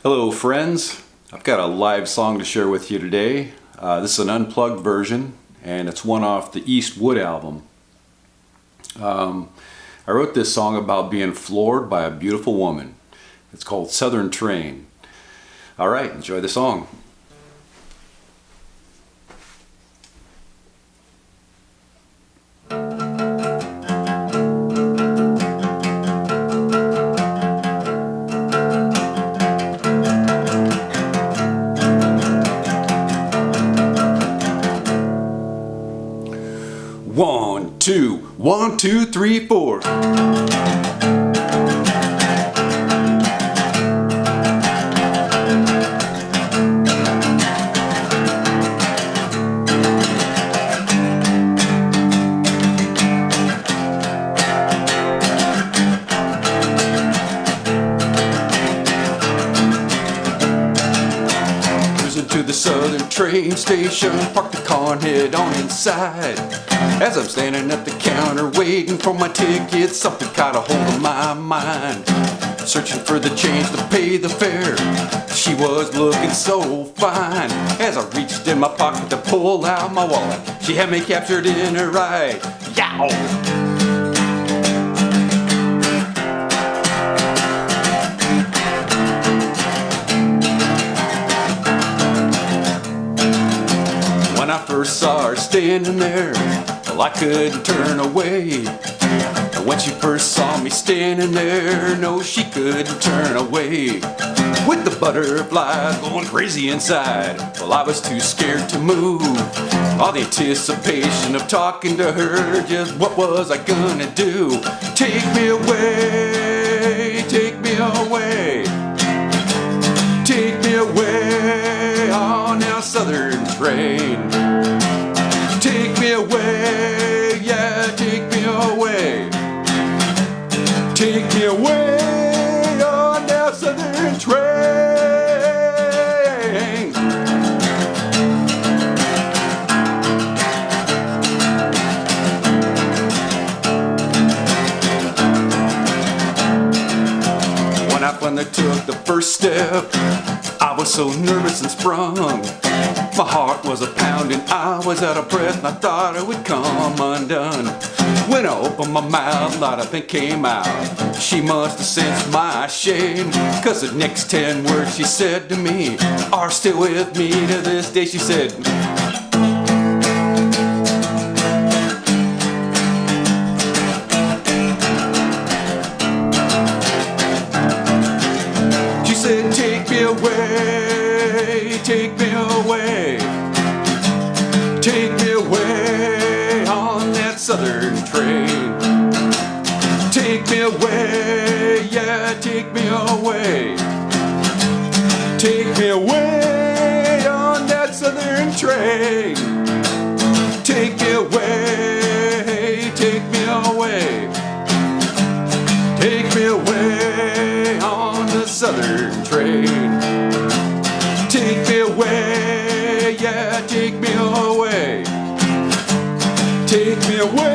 Hello friends, I've got a live song to share with you today. This is an unplugged version and it's one off the Eastwood album. I wrote this song about being floored by a beautiful woman. It's called Southern Train. Alright, enjoy the song. One, two, three, four. Cruising to the Southern train station, park the car and head on inside. As I'm standing at the counter waiting for my ticket, something caught a hold of my mind. Searching for the change to pay the fare, she was looking so fine. As I reached in my pocket to pull out my wallet, she had me captured in her ride. Yow! When I first saw her standing there, well, I couldn't turn away. And when she first saw me standing there, no, she couldn't turn away. With the butterflies going crazy inside, well, I was too scared to move. All the anticipation of talking to her, just what was I gonna do? Take me away, take me away, take me away on our Southern train. Take me away, yeah, take me away. Take me away on that Southern train. When I finally took the first step, I was so nervous and sprung. My heart was a pounding, I was out of breath, and I thought I would come undone. When I opened my mouth, a lot of things came out. She must have sensed my shame, 'cause the next 10 words she said to me are still with me to this day. She said, take me away, take me away, take me away on that Southern train. Take me away, yeah, take me away, take me away on that Southern train. Take me away, take me away, take me away on the Southern train. Take me away, yeah, take me away, take me away.